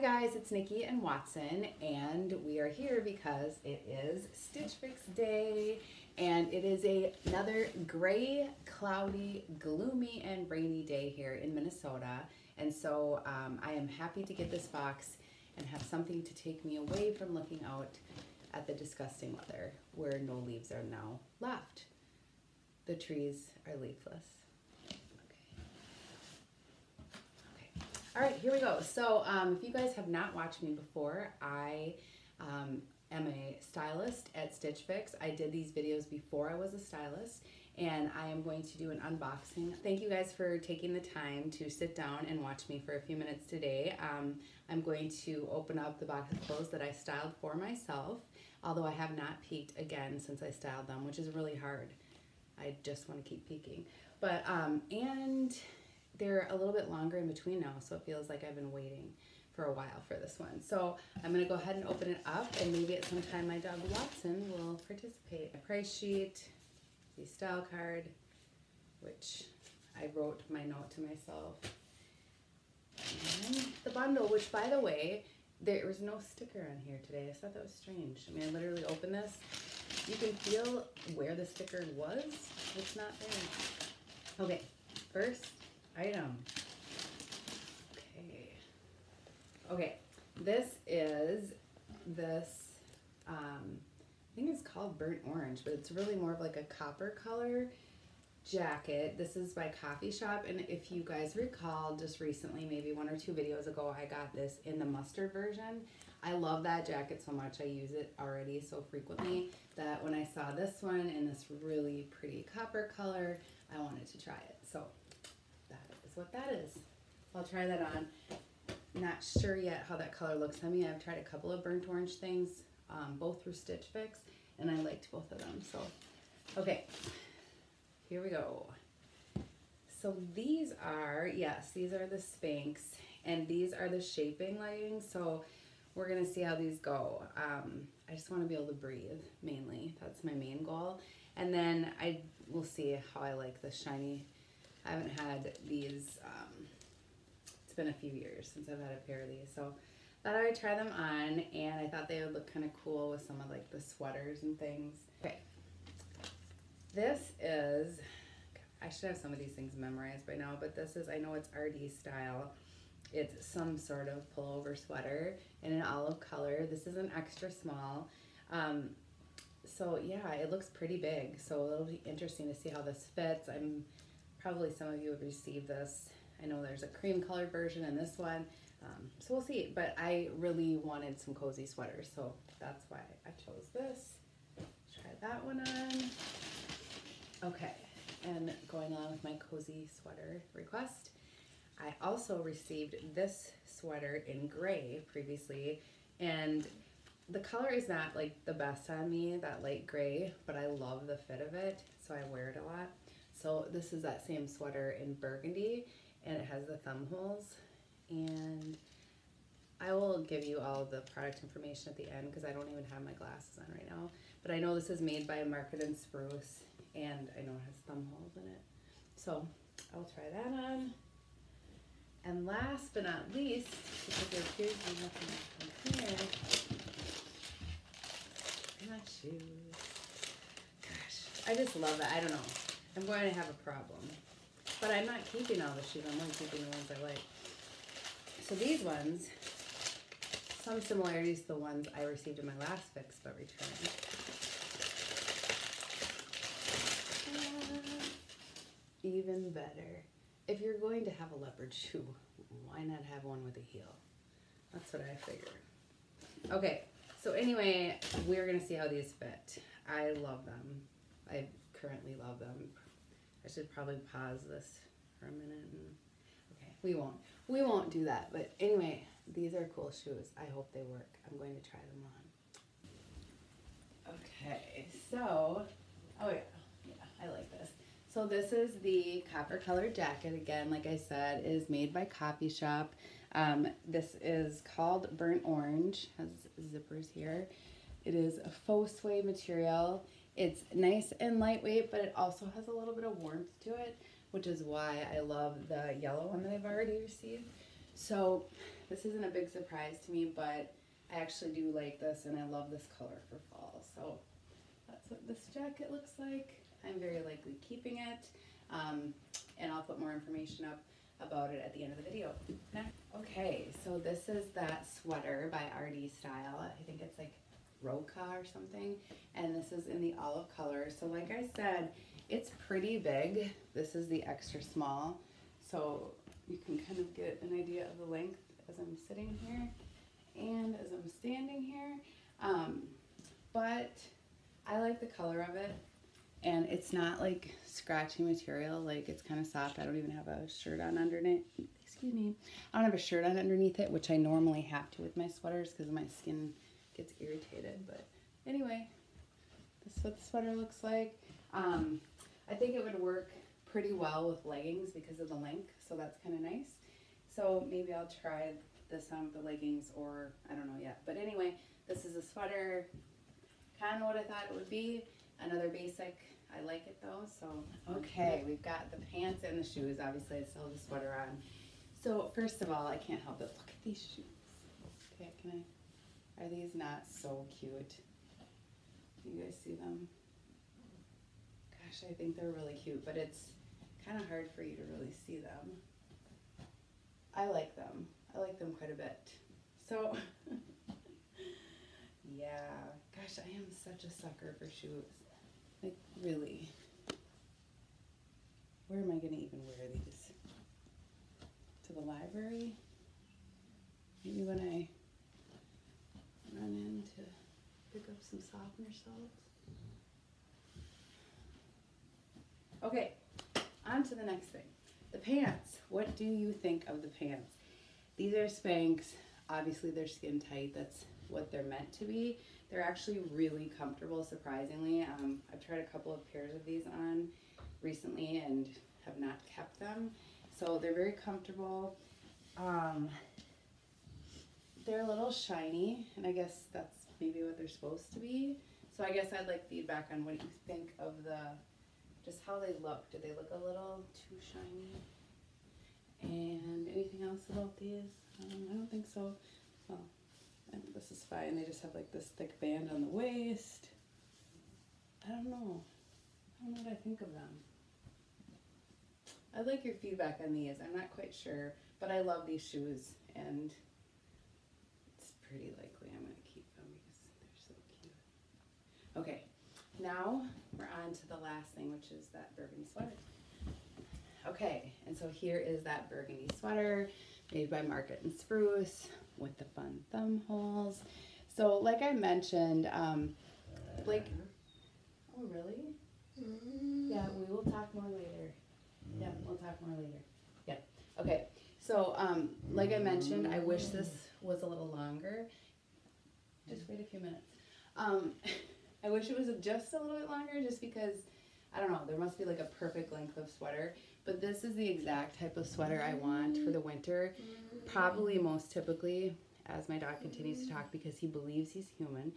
guys, it's Nikki and Watson, and we are here because it is Stitch Fix Day, and it is another gray, cloudy, gloomy, and rainy day here in Minnesota. And so I am happy to get this box and have something to take me away from looking out at the disgusting weather where no leaves are now left. The trees are leafless. All right, here we go. So if you guys have not watched me before, I am a stylist at Stitch Fix. I did these videos before I was a stylist, and I am going to do an unboxing. Thank you guys for taking the time to sit down and watch me for a few minutes today. I'm going to open up the box of clothes that I styled for myself, although I have not peeked again since I styled them, which is really hard. I just want to keep peeking. But, and they're a little bit longer in between now, so it feels like I've been waiting for a while for this one. So I'm gonna go ahead and open it up, and maybe at some time my dog Watson will participate. A price sheet, the style card, which I wrote my note to myself, and the bundle, which by the way, there was no sticker on here today. I thought that was strange. I mean, I literally opened this. You can feel where the sticker was. It's not there. Okay, first item. Okay, this is this, I think it's called burnt orange, but it's really more of like a copper color jacket. This is by Coffee Shop, and if you guys recall, just recently, maybe 1 or 2 videos ago, I got this in the mustard version. I love that jacket so much. I use it already so frequently that when I saw this one in this really pretty copper color, I wanted to try it. So that is what that is. I'll try that on. Not sure yet how that color looks on me. I've tried a couple of burnt orange things, both through Stitch Fix, and I liked both of them. So, okay, here we go. So these are, yes, these are the Spanx, and these are the shaping leggings. So we're gonna see how these go. I just want to be able to breathe, mainly. That's my main goal. And then I will see how I like the shiny. I haven't had these, it's been a few years since I've had a pair of these, so thought I would try them on, and I thought they would look kind of cool with some of like the sweaters and things. Okay, this is, I should have some of these things memorized by now, but this is, I know it's RD style. It's some sort of pullover sweater in an olive color. This is an extra small. So yeah, it looks pretty big, so it'll be interesting to see how this fits. Probably some of you have received this. I know there's a cream colored version in this one, so we'll see. But I really wanted some cozy sweaters, so that's why I chose this. Try that one on. Okay, and going on with my cozy sweater request, I also received this sweater in gray previously, and the color is not like the best on me, that light gray, but I love the fit of it, so I wear it a lot. So this is that same sweater in burgundy, and it has the thumb holes, and I will give you all the product information at the end because I don't even have my glasses on right now, but I know this is made by Market and Spruce, and I know it has thumb holes in it, so I'll try that on. And last but not least, because there appears to be nothing in here, my shoes. Gosh, I just love it. I don't know. I'm going to have a problem. But I'm not keeping all the shoes. I'm only keeping the ones I like. So these ones, some similarities to the ones I received in my last fix but returned. Even better. If you're going to have a leopard shoe, why not have one with a heel? That's what I figured. Okay, so anyway, we're going to see how these fit. I love them. I currently love them. I should probably pause this for a minute. Okay, we won't do that. But anyway, these are cool shoes. I hope they work. I'm going to try them on. Okay, so, oh yeah, I like this. So this is the copper colored jacket. Again, like I said, it is made by Coffee Shop. This is called Burnt Orange. Has zippers here. It is a faux suede material. It's nice and lightweight, but it also has a little bit of warmth to it, which is why I love the yellow one that I've already received. So This isn't a big surprise to me, but I actually do like this, and I love this color for fall. So that's what this jacket looks like. I'm very likely keeping it, and I'll put more information up about it at the end of the video. Okay, so this is that sweater by RD Style. I think it's like Roca or something, and this is in the olive color. So like I said, it's pretty big. This is the extra small, so you can kind of get an idea of the length as I'm sitting here and as I'm standing here. But I like the color of it, and it's not like scratchy material. Like, it's kind of soft. I don't even have a shirt on underneath. Excuse me. I don't have a shirt on underneath it, which I normally have to with my sweaters because my skin gets irritated. But anyway, this is what the sweater looks like. I think it would work pretty well with leggings because of the length, so that's kind of nice. So maybe I'll try this on with the leggings, or I don't know yet. But anyway, this is a sweater, kind of what I thought it would be. Another basic. I like it though. So okay, we've got the pants and the shoes. Obviously I still have the sweater on. So first of all, I can't help but look at these shoes. Okay, are these not so cute? You guys see them? Gosh, I think they're really cute, but it's kind of hard for you to really see them. I like them. I like them quite a bit. So, yeah, gosh, I am such a sucker for shoes. Like, really. Where am I going to even wear these? To the library? Maybe when I run in to pick up some softener salts. Okay, on to the next thing. The pants. What do you think of the pants? These are Spanx. Obviously, they're skin tight. That's what they're meant to be. They're actually really comfortable, surprisingly. I've tried a couple of pairs of these on recently and have not kept them. So they're very comfortable. They're a little shiny, and I guess that's maybe what they're supposed to be. So I guess I'd like feedback on what you think of just how they look. Do they look a little too shiny? And anything else about these? I don't think so. Well, this is fine. They just have like this thick band on the waist. I don't know. I don't know what I think of them. I'd like your feedback on these. I'm not quite sure, but I love these shoes, and it's pretty likely I'm going to keep them because they're so cute. Okay, now we're on to the last thing, which is that burgundy sweater. Okay, and so here is that burgundy sweater made by Market and Spruce with the fun thumb holes. So like I mentioned, like, oh really? Yeah, we will talk more later. Yeah, we'll talk more later. Yeah, okay. So like I mentioned, I wish this was a little longer. Just wait a few minutes. I wish it was just a little bit longer just because, I don't know, there must be like a perfect length of sweater. But this is the exact type of sweater I want for the winter. Probably most typically, as my dog continues to talk because he believes he's human,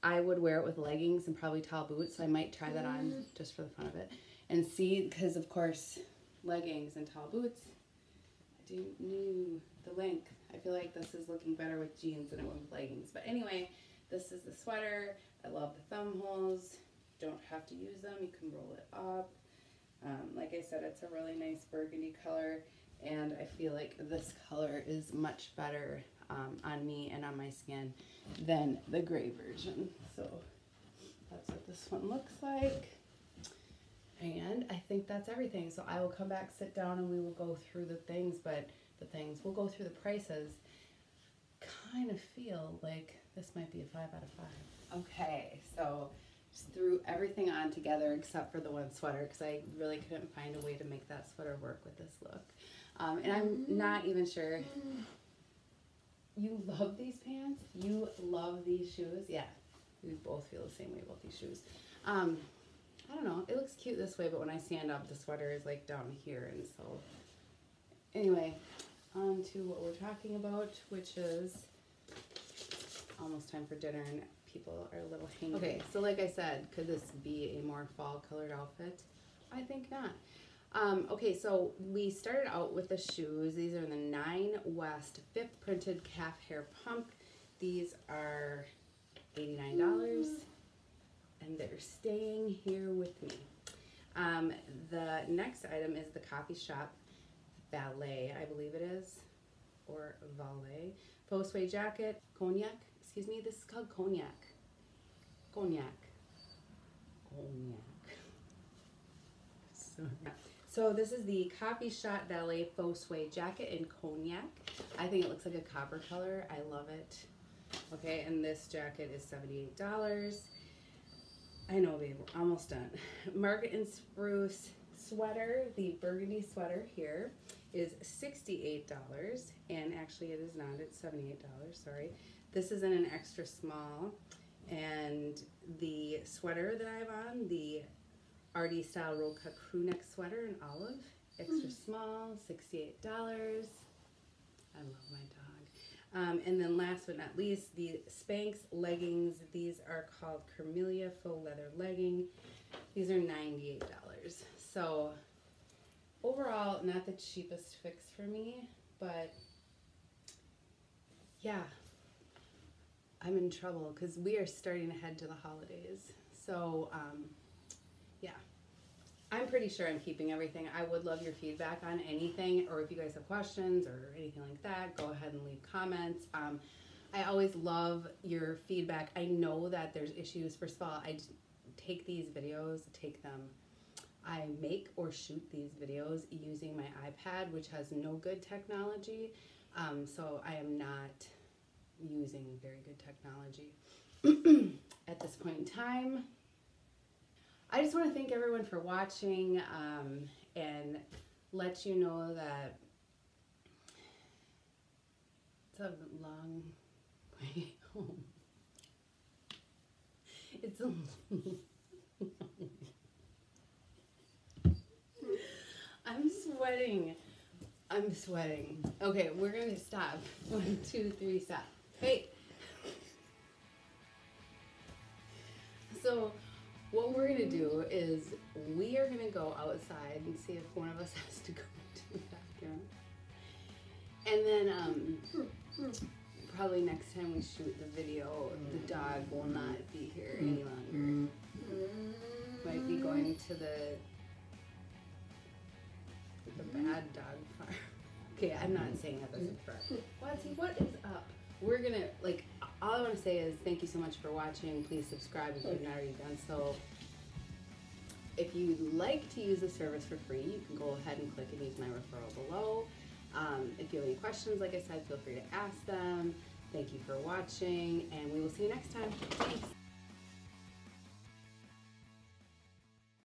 I would wear it with leggings and probably tall boots. So I might try that on just for the fun of it. And see, because of course, leggings and tall boots, I do need the length. I feel like this is looking better with jeans than it would with leggings. But anyway, this is the sweater. I love the thumb holes. Don't have to use them. You can roll it up. Like I said, it's a really nice burgundy color, and I feel like this color is much better on me and on my skin than the gray version. So that's what this one looks like. And I think that's everything. So I will come back, sit down, and we will go through we'll go through the prices. Kind of feel like this might be a 5 out of 5. Okay, so just threw everything on together except for the one sweater because I really couldn't find a way to make that sweater work with this look. And I'm not even sure. You love these pants? You love these shoes? Yeah, we both feel the same way about these shoes. I don't know. It looks cute this way, but when I stand up, the sweater is like down here. And so anyway, on to what we're talking about, which is almost time for dinner and people are a little hangry. Okay, so like I said, could this be a more fall colored outfit? I think not. Okay, so we started out with the shoes. These are the 9 West 5th printed calf hair pump. These are $89 and they're staying here with me. The next item is the coffee shop valet, I believe it is, or valet. Faux suede jacket, cognac, excuse me, this is called cognac. Cognac. So this is the Coffee Shop Valet Faux Suede Jacket in Cognac. I think it looks like a copper color. I love it. Okay, and this jacket is $78. I know, babe, we're almost done. Market and Spruce sweater, the burgundy sweater here is $68. And actually it is not, it's $78, sorry. This is in an extra small. And the sweater that I have on, the RD style roll cut crew neck sweater in olive, extra small, $68. I love my dog. And then last but not least, the Spanx leggings. These are called Camellia faux leather legging. These are $98. So overall, not the cheapest fix for me, but yeah, I'm in trouble because we are starting to head to the holidays. So yeah, I'm pretty sure I'm keeping everything. I would love your feedback on anything, or if you guys have questions or anything like that, go ahead and leave comments. I always love your feedback. I know that there's issues. First of all, I take these videos, I make or shoot these videos using my iPad, which has no good technology. So I am not using very good technology at this point in time. I just want to thank everyone for watching and let you know that it's a long way home. It's a I'm sweating. Okay, we're gonna stop. 1, 2, 3, stop. Hey. So what we're gonna do is we are gonna go outside and see if one of us has to go to the bathroom. And then probably next time we shoot the video, the dog will not be here any longer. Might be going to the bad dog farm. Okay, I'm not saying that that's a threat. What is up? We're gonna, like, all I want to say is thank you so much for watching. Please subscribe if you've not already done so. If you'd like to use the service for free, you can go ahead and click and use my referral below. If you have any questions, like I said, feel free to ask them. Thank you for watching, and we will see you next time. Thanks.